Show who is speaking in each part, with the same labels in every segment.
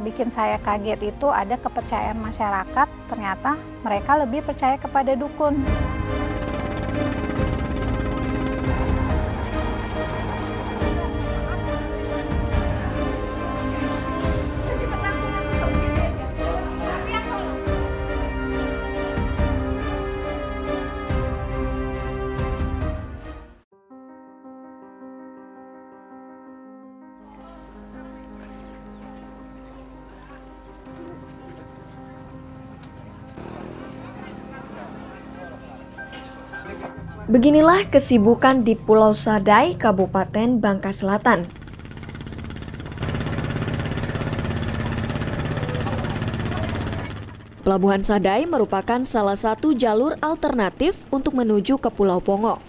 Speaker 1: bikin saya kaget itu ada kepercayaan masyarakat, ternyata mereka lebih percaya kepada dukun.
Speaker 2: Beginilah kesibukan di Pulau Sadai, Kabupaten Bangka Selatan. Pelabuhan Sadai merupakan salah satu jalur alternatif untuk menuju ke Pulau Pongo.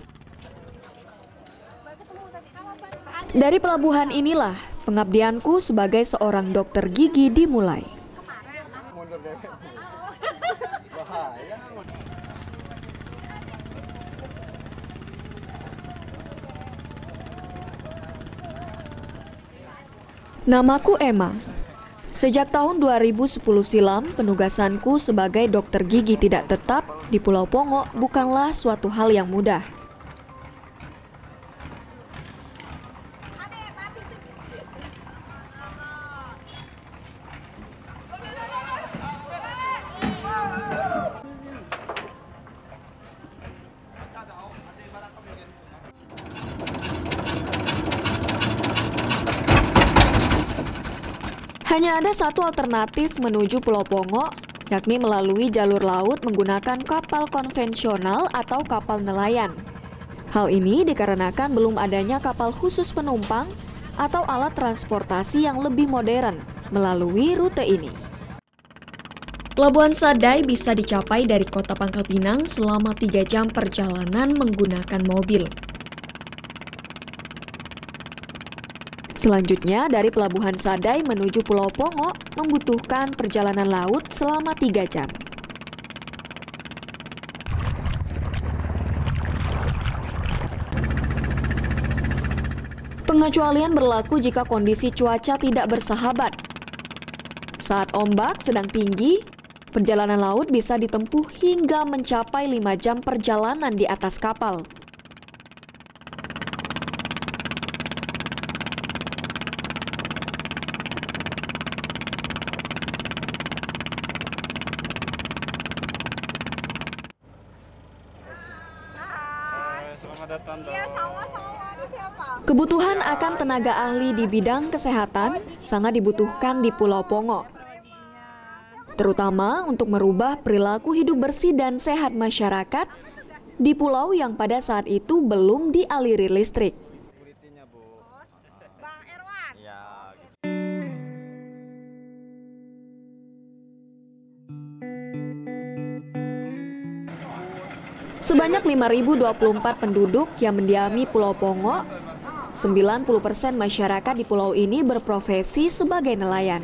Speaker 2: Dari pelabuhan inilah pengabdianku sebagai seorang dokter gigi dimulai. Namaku Emma. Sejak tahun 2010 silam, penugasanku sebagai dokter gigi tidak tetap di Pulau Pongo bukanlah suatu hal yang mudah. Hanya ada satu alternatif menuju Pulau Pongo, yakni melalui jalur laut menggunakan kapal konvensional atau kapal nelayan. Hal ini dikarenakan belum adanya kapal khusus penumpang atau alat transportasi yang lebih modern melalui rute ini. Pelabuhan Sadai bisa dicapai dari kota Pangkal Pinang selama 3 jam perjalanan menggunakan mobil. Selanjutnya, dari Pelabuhan Sadai menuju Pulau Pongo membutuhkan perjalanan laut selama 3 jam. Pengecualian berlaku jika kondisi cuaca tidak bersahabat. Saat ombak sedang tinggi, perjalanan laut bisa ditempuh hingga mencapai 5 jam perjalanan di atas kapal. Kebutuhan akan tenaga ahli di bidang kesehatan sangat dibutuhkan di Pulau Pongo, terutama untuk merubah perilaku hidup bersih dan sehat masyarakat di pulau yang pada saat itu belum dialiri listrik. Sebanyak 5.024 penduduk yang mendiami Pulau Pongo, 90% masyarakat di pulau ini berprofesi sebagai nelayan.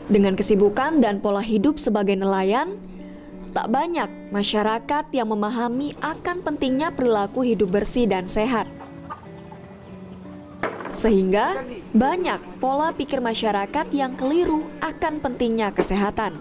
Speaker 2: Dengan kesibukan dan pola hidup sebagai nelayan, tak banyak masyarakat yang memahami akan pentingnya perilaku hidup bersih dan sehat. Sehingga banyak pola pikir masyarakat yang keliru akan pentingnya kesehatan.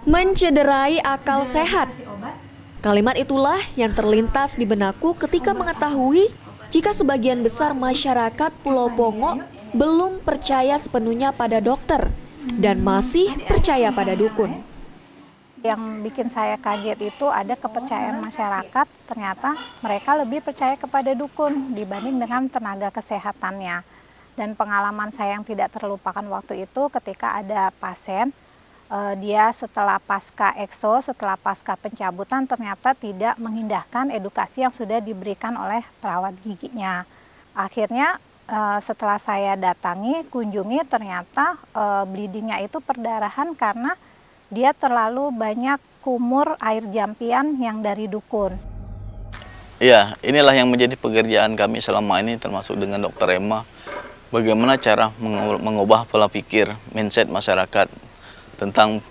Speaker 2: Mencederai akal sehat. Kalimat itulah yang terlintas di benakku ketika mengetahui jika sebagian besar masyarakat Pulau Pongo belum percaya sepenuhnya pada dokter dan masih percaya pada dukun.
Speaker 1: Yang bikin saya kaget itu ada kepercayaan masyarakat, ternyata mereka lebih percaya kepada dukun dibanding dengan tenaga kesehatannya. Dan pengalaman saya yang tidak terlupakan waktu itu ketika ada pasien, dia setelah pasca ekso, setelah pasca pencabutan ternyata tidak mengindahkan edukasi yang sudah diberikan oleh perawat giginya. Akhirnya setelah saya datangi, kunjungi, ternyata bleedingnya itu perdarahan karena dia terlalu banyak kumur air jampian yang dari dukun.
Speaker 3: Iya, inilah yang menjadi pekerjaan kami selama ini, termasuk dengan Dokter Emma. Bagaimana cara mengubah pola pikir, mindset masyarakat tentang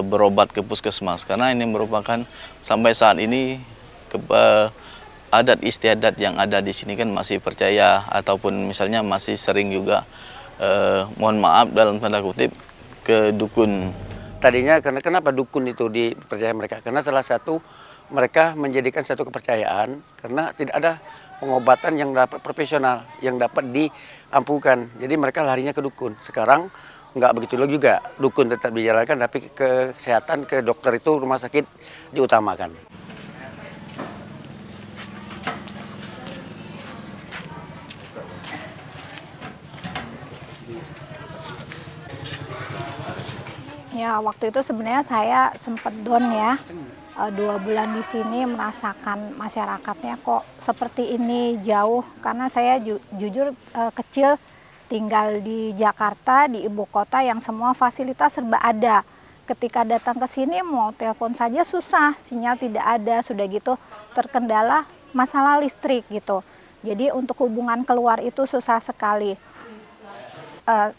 Speaker 3: berobat ke puskesmas. Karena ini merupakan sampai saat ini adat istiadat yang ada di sini kan masih percaya, ataupun misalnya masih sering juga, mohon maaf dalam tanda kutip, ke dukun.
Speaker 4: Tadinya kenapa dukun itu dipercaya mereka? Karena salah satu mereka menjadikan satu kepercayaan karena tidak ada pengobatan yang dapat profesional, yang dapat diampuhkan. Jadi mereka larinya ke dukun. Sekarang nggak begitu juga, dukun tetap dijalankan, tapi kesehatan ke dokter itu rumah sakit diutamakan.
Speaker 1: Ya, waktu itu sebenarnya saya sempat down ya. 2 bulan di sini merasakan masyarakatnya kok seperti ini, jauh. Karena saya jujur kecil tinggal di Jakarta, di ibu kota yang semua fasilitas serba ada. Ketika datang ke sini mau telepon saja susah, sinyal tidak ada, sudah gitu terkendala masalah listrik gitu. Jadi untuk hubungan keluar itu susah sekali.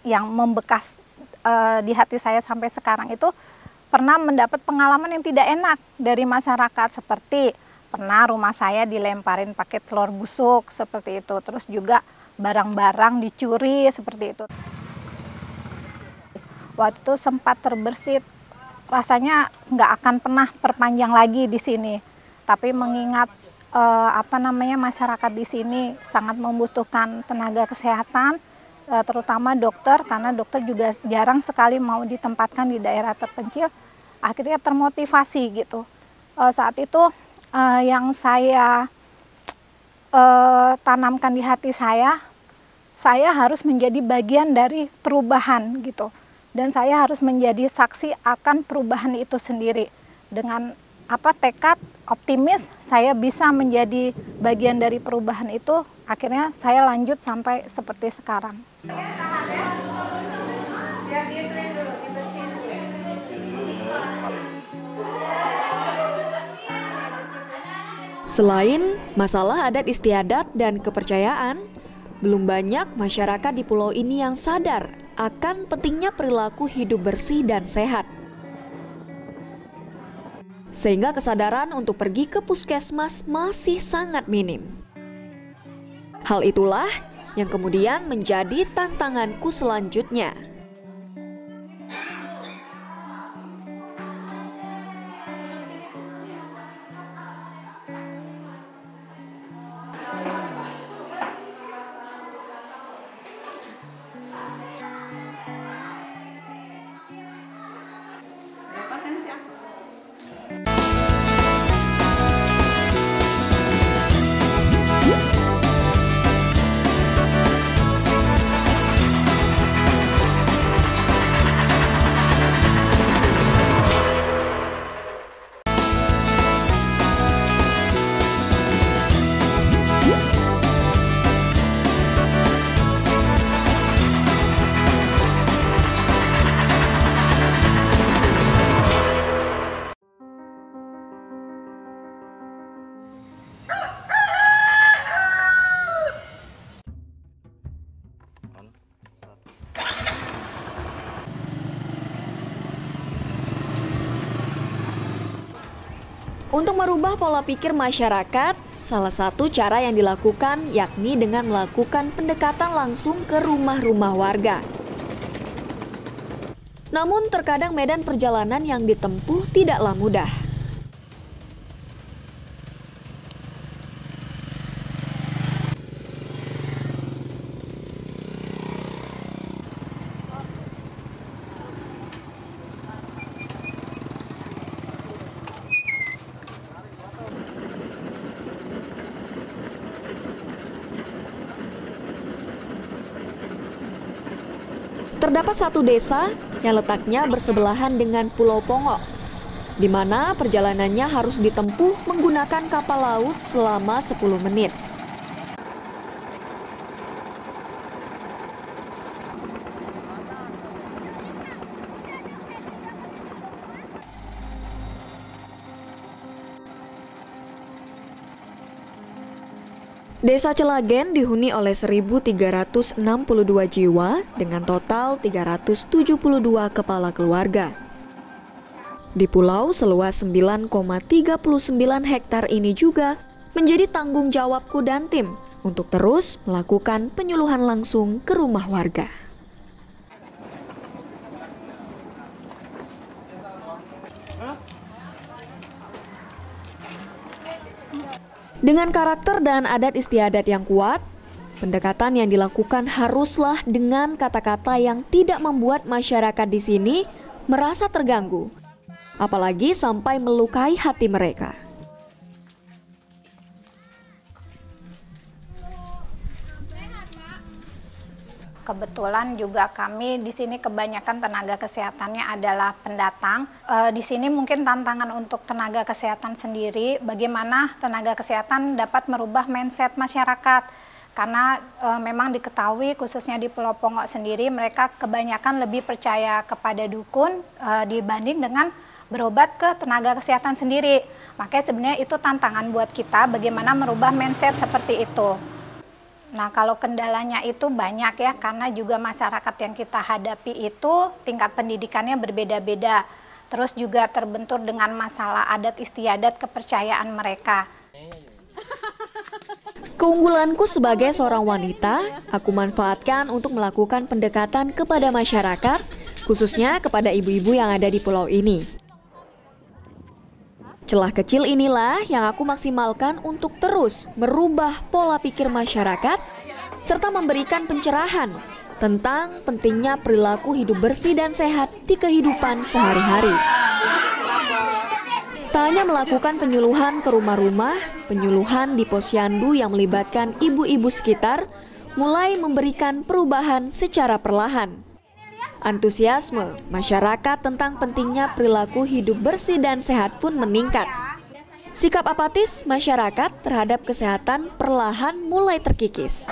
Speaker 1: Yang membekas di hati saya sampai sekarang itu pernah mendapat pengalaman yang tidak enak dari masyarakat, seperti pernah rumah saya dilemparin pakai telur busuk seperti itu, terus juga barang-barang dicuri seperti itu. Waktu itu sempat terbersit, rasanya nggak akan pernah perpanjang lagi di sini, tapi mengingat masyarakat di sini sangat membutuhkan tenaga kesehatan, terutama dokter, karena dokter juga jarang sekali mau ditempatkan di daerah terpencil, akhirnya termotivasi gitu. Saat itu yang saya tanamkan di hati saya harus menjadi bagian dari perubahan gitu, dan saya harus menjadi saksi akan perubahan itu sendiri. Dengan tekad optimis saya bisa menjadi bagian dari perubahan itu, akhirnya saya lanjut sampai seperti sekarang.
Speaker 2: Selain masalah adat istiadat dan kepercayaan, belum banyak masyarakat di pulau ini yang sadar akan pentingnya perilaku hidup bersih dan sehat. Sehingga kesadaran untuk pergi ke puskesmas masih sangat minim. Hal itulah yang kemudian menjadi tantanganku selanjutnya. Untuk merubah pola pikir masyarakat, salah satu cara yang dilakukan yakni dengan melakukan pendekatan langsung ke rumah-rumah warga. Namun terkadang medan perjalanan yang ditempuh tidaklah mudah. Terdapat satu desa yang letaknya bersebelahan dengan Pulau Pongo, di mana perjalanannya harus ditempuh menggunakan kapal laut selama 10 menit. Desa Celagen dihuni oleh 1.362 jiwa dengan total 372 kepala keluarga. Di pulau seluas 9,39 hektar ini juga menjadi tanggung jawabku dan tim untuk terus melakukan penyuluhan langsung ke rumah warga. Dengan karakter dan adat istiadat yang kuat, pendekatan yang dilakukan haruslah dengan kata-kata yang tidak membuat masyarakat di sini merasa terganggu, apalagi sampai melukai hati mereka.
Speaker 1: Kebetulan juga kami di sini kebanyakan tenaga kesehatannya adalah pendatang. Di sini mungkin tantangan untuk tenaga kesehatan sendiri, bagaimana tenaga kesehatan dapat merubah mindset masyarakat. Karena memang diketahui khususnya di Pulau Pongok sendiri mereka kebanyakan lebih percaya kepada dukun dibanding dengan berobat ke tenaga kesehatan sendiri. Makanya sebenarnya itu tantangan buat kita bagaimana merubah mindset seperti itu. Nah, kalau kendalanya itu banyak ya, karena juga masyarakat yang kita hadapi itu tingkat pendidikannya berbeda-beda. Terus juga terbentur dengan masalah adat istiadat kepercayaan mereka.
Speaker 2: Keunggulanku sebagai seorang wanita, aku manfaatkan untuk melakukan pendekatan kepada masyarakat, khususnya kepada ibu-ibu yang ada di pulau ini. Celah kecil inilah yang aku maksimalkan untuk terus merubah pola pikir masyarakat serta memberikan pencerahan tentang pentingnya perilaku hidup bersih dan sehat di kehidupan sehari-hari. Tak hanya melakukan penyuluhan ke rumah-rumah, penyuluhan di posyandu yang melibatkan ibu-ibu sekitar mulai memberikan perubahan secara perlahan. Antusiasme masyarakat tentang pentingnya perilaku hidup bersih dan sehat pun meningkat. Sikap apatis masyarakat terhadap kesehatan perlahan mulai terkikis.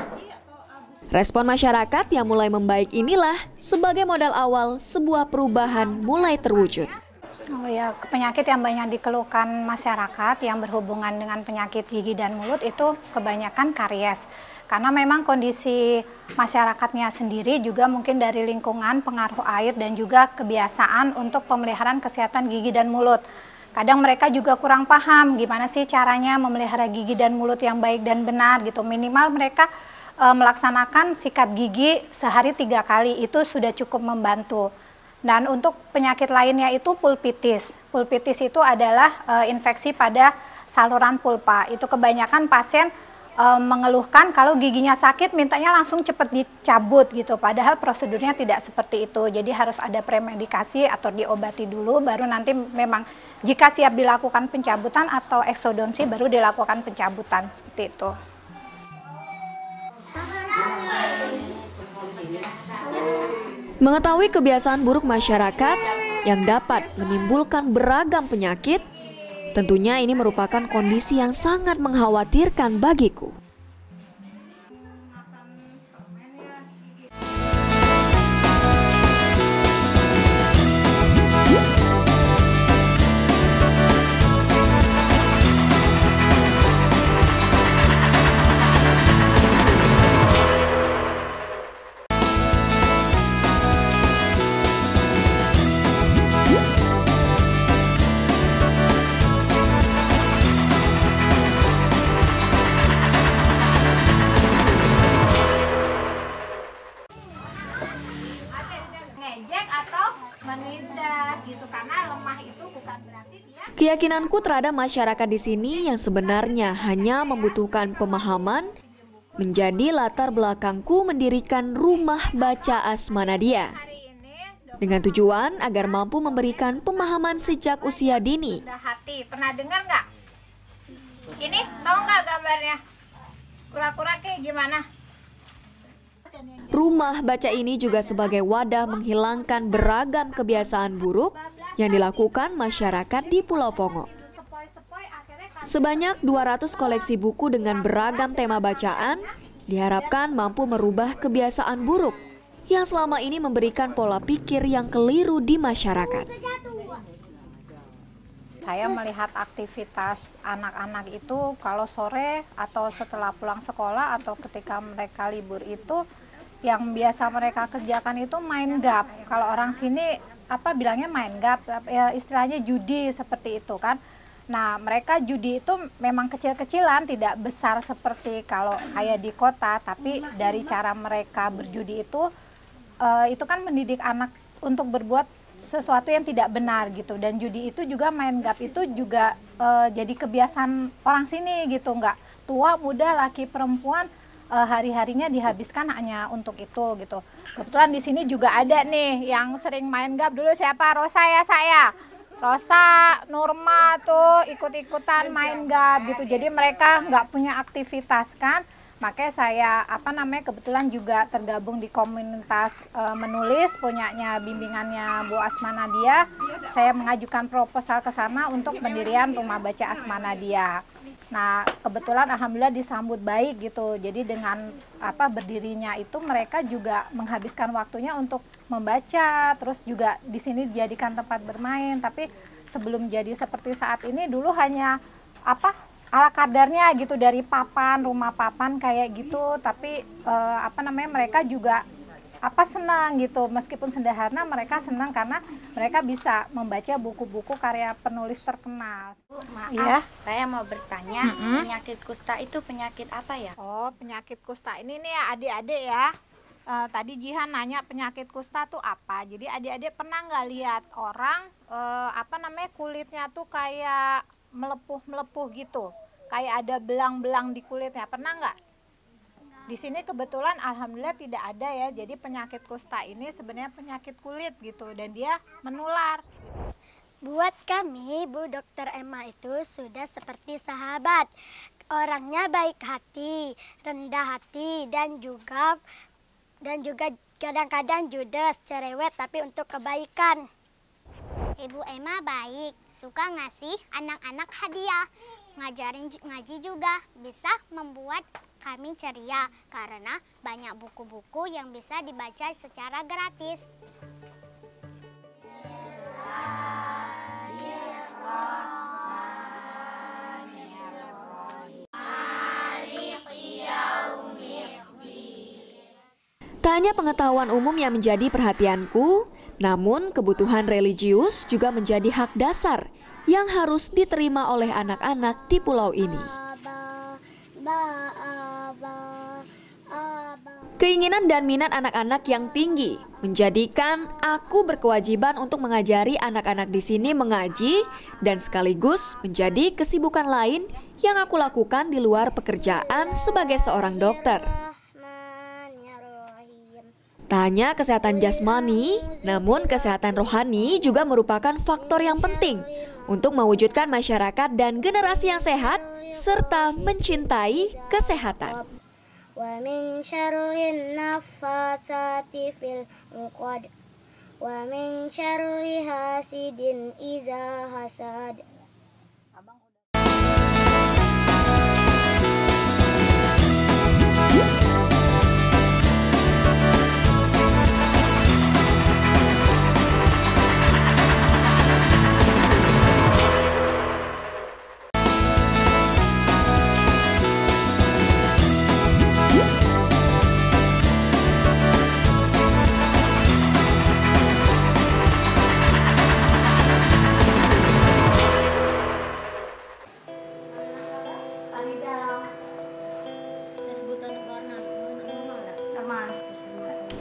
Speaker 2: Respon masyarakat yang mulai membaik inilah sebagai modal awal sebuah perubahan mulai terwujud.
Speaker 1: Oh ya, penyakit yang banyak dikeluhkan masyarakat yang berhubungan dengan penyakit gigi dan mulut itu kebanyakan karies. Karena memang kondisi masyarakatnya sendiri juga mungkin dari lingkungan, pengaruh air, dan juga kebiasaan untuk pemeliharaan kesehatan gigi dan mulut. Kadang mereka juga kurang paham gimana sih caranya memelihara gigi dan mulut yang baik dan benar gitu. Minimal mereka melaksanakan sikat gigi sehari 3 kali, itu sudah cukup membantu. Dan untuk penyakit lainnya itu pulpitis. Pulpitis itu adalah infeksi pada saluran pulpa. Itu kebanyakan pasien mengeluhkan kalau giginya sakit mintanya langsung cepat dicabut gitu, padahal prosedurnya tidak seperti itu. Jadi harus ada premedikasi atau diobati dulu, baru nanti memang jika siap dilakukan pencabutan atau eksodonsi baru dilakukan pencabutan, seperti itu.
Speaker 2: Mengetahui kebiasaan buruk masyarakat yang dapat menimbulkan beragam penyakit, tentunya ini merupakan kondisi yang sangat mengkhawatirkan bagiku. Keyakinanku terhadap masyarakat di sini yang sebenarnya hanya membutuhkan pemahaman menjadi latar belakangku mendirikan Rumah Baca Asmanadia. Dengan tujuan agar mampu memberikan pemahaman sejak usia dini.
Speaker 1: Hati, pernah dengar nggak? Ini tahu nggak gambarnya? Kura-kura kayak gimana?
Speaker 2: Rumah baca ini juga sebagai wadah menghilangkan beragam kebiasaan buruk yang dilakukan masyarakat di Pulau Pongok. Sebanyak 200 koleksi buku dengan beragam tema bacaan diharapkan mampu merubah kebiasaan buruk yang selama ini memberikan pola pikir yang keliru di masyarakat.
Speaker 1: saya melihat aktivitas anak-anak itu kalau sore atau setelah pulang sekolah atau ketika mereka libur itu yang biasa mereka kerjakan itu main gap. Kalau orang sini bilangnya main gap, ya istilahnya judi seperti itu kan. Nah, mereka judi itu memang kecil-kecilan, tidak besar seperti kalau kayak di kota, tapi dari cara mereka berjudi itu kan mendidik anak untuk berbuat sesuatu yang tidak benar gitu. Dan judi itu juga main gap itu juga jadi kebiasaan orang sini gitu, nggak tua, muda, laki, perempuan, hari-harinya dihabiskan hanya untuk itu gitu. Kebetulan di sini juga ada nih yang sering main gap dulu, siapa? Rosa ya, saya. Rosa, Nurma tuh ikut-ikutan main gap gitu. Jadi mereka nggak punya aktivitas kan. Makanya saya kebetulan juga tergabung di komunitas menulis punyanya bimbingannya Bu Asma Nadia. Saya mengajukan proposal ke sana untuk pendirian Rumah Baca Asma Nadia. Nah, kebetulan alhamdulillah disambut baik gitu. Jadi dengan berdirinya itu mereka juga menghabiskan waktunya untuk membaca, terus juga di sini dijadikan tempat bermain. Tapi sebelum jadi seperti saat ini dulu hanya ala kadarnya gitu, dari papan, rumah papan kayak gitu. Tapi mereka juga senang gitu, meskipun sederhana mereka senang karena mereka bisa membaca buku-buku karya penulis terkenal.
Speaker 5: Bu, maaf,
Speaker 1: ya?
Speaker 5: Saya mau bertanya, penyakit kusta itu penyakit apa ya?
Speaker 1: Oh, penyakit kusta ini nih ya adik-adik ya. Tadi Jihan nanya penyakit kusta tuh apa. Jadi adik-adik pernah nggak lihat orang kulitnya tuh kayak melepuh-melepuh gitu, kayak ada belang-belang di kulitnya, pernah nggak? Di sini kebetulan alhamdulillah tidak ada ya. Jadi penyakit kusta ini sebenarnya penyakit kulit gitu, dan dia menular.
Speaker 6: Buat kami, Bu Dokter Emma itu sudah seperti sahabat. Orangnya baik hati, rendah hati, dan juga kadang-kadang judes, cerewet, tapi untuk kebaikan.
Speaker 7: Ibu Emma baik, suka ngasih anak-anak hadiah. Ngaji juga bisa membuat kami ceria karena banyak buku-buku yang bisa dibaca secara gratis.
Speaker 2: Tak hanya pengetahuan umum yang menjadi perhatianku, namun kebutuhan religius juga menjadi hak dasar yang harus diterima oleh anak-anak di pulau ini. Keinginan dan minat anak-anak yang tinggi menjadikan aku berkewajiban untuk mengajari anak-anak di sini mengaji dan sekaligus menjadi kesibukan lain yang aku lakukan di luar pekerjaan sebagai seorang dokter. Tak hanya kesehatan jasmani, namun kesehatan rohani juga merupakan faktor yang penting untuk mewujudkan masyarakat dan generasi yang sehat serta mencintai kesehatan.
Speaker 7: Wa min syarrin naffasati fil 'uqad wa min syarri hasidin idza hasad.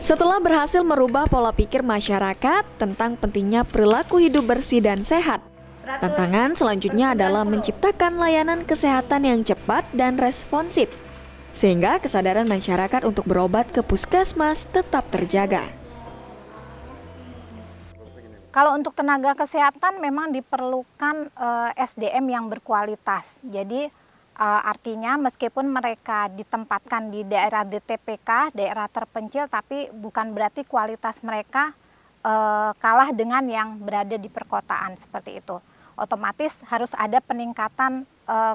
Speaker 2: Setelah berhasil merubah pola pikir masyarakat tentang pentingnya perilaku hidup bersih dan sehat, tantangan selanjutnya adalah menciptakan layanan kesehatan yang cepat dan responsif, sehingga kesadaran masyarakat untuk berobat ke puskesmas tetap terjaga.
Speaker 1: Kalau untuk tenaga kesehatan memang diperlukan SDM yang berkualitas. Jadi artinya meskipun mereka ditempatkan di daerah DTPK, daerah terpencil, tapi bukan berarti kualitas mereka kalah dengan yang berada di perkotaan seperti itu. Otomatis harus ada peningkatan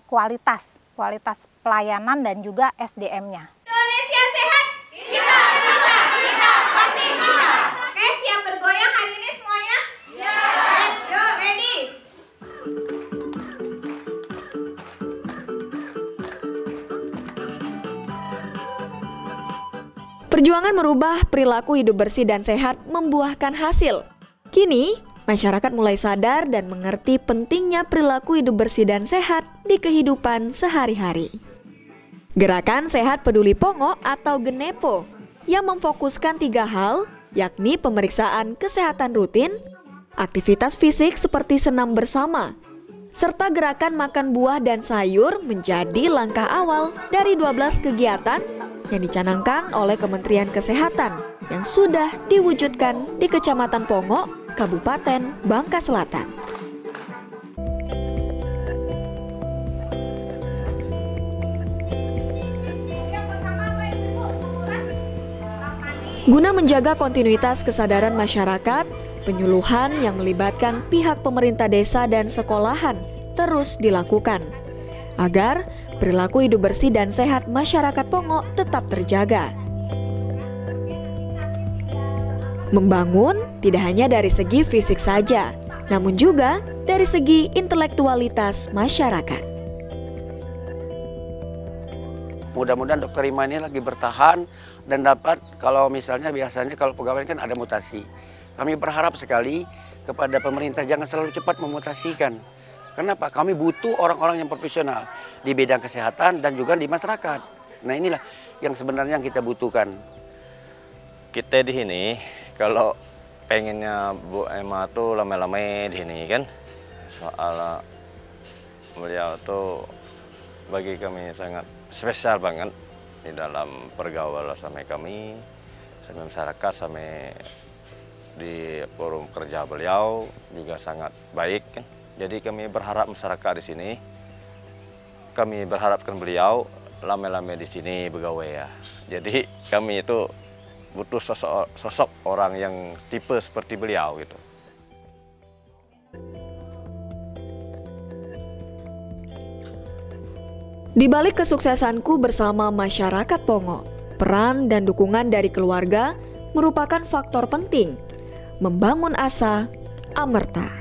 Speaker 1: kualitas pelayanan dan juga SDM-nya.
Speaker 8: Indonesia sehat, kita bisa, kita pasti bisa. Oke, siap bergoyang hari ini semuanya? Siap. Yuk, ready.
Speaker 2: Perjuangan merubah perilaku hidup bersih dan sehat membuahkan hasil. Kini, masyarakat mulai sadar dan mengerti pentingnya perilaku hidup bersih dan sehat di kehidupan sehari-hari. Gerakan Sehat Peduli Pongo atau Genepo yang memfokuskan 3 hal, yakni pemeriksaan kesehatan rutin, aktivitas fisik seperti senam bersama, serta gerakan makan buah dan sayur menjadi langkah awal dari 12 kegiatan yang dicanangkan oleh Kementerian Kesehatan yang sudah diwujudkan di Kecamatan Pongo, Kabupaten Bangka Selatan. Guna menjaga kontinuitas kesadaran masyarakat, penyuluhan yang melibatkan pihak pemerintah desa dan sekolahan terus dilakukan agar perilaku hidup bersih dan sehat masyarakat Pongo tetap terjaga. Membangun tidak hanya dari segi fisik saja, namun juga dari segi intelektualitas masyarakat.
Speaker 4: Mudah-mudahan Dokter Ima ini lagi bertahan dan dapat, kalau misalnya biasanya kalau pegawai kan ada mutasi. Kami berharap sekali kepada pemerintah jangan selalu cepat memutasikan. Kenapa? Kami butuh orang-orang yang profesional di bidang kesehatan dan juga di masyarakat. Nah inilah yang sebenarnya yang kita butuhkan.
Speaker 9: Kita di sini kalau pengennya Bu Emma tuh lama-lama di sini kan, soal beliau tuh bagi kami sangat spesial banget di dalam pergaulan sama kami, sama masyarakat, sama di forum kerja beliau juga sangat baik kan. Jadi kami berharap masyarakat di sini, kami berharapkan beliau lama-lama di sini begawe ya. Jadi kami itu butuh sosok orang yang tipe seperti beliau gitu.
Speaker 2: Di balik kesuksesanku bersama masyarakat Pongo, peran dan dukungan dari keluarga merupakan faktor penting membangun asa amerta.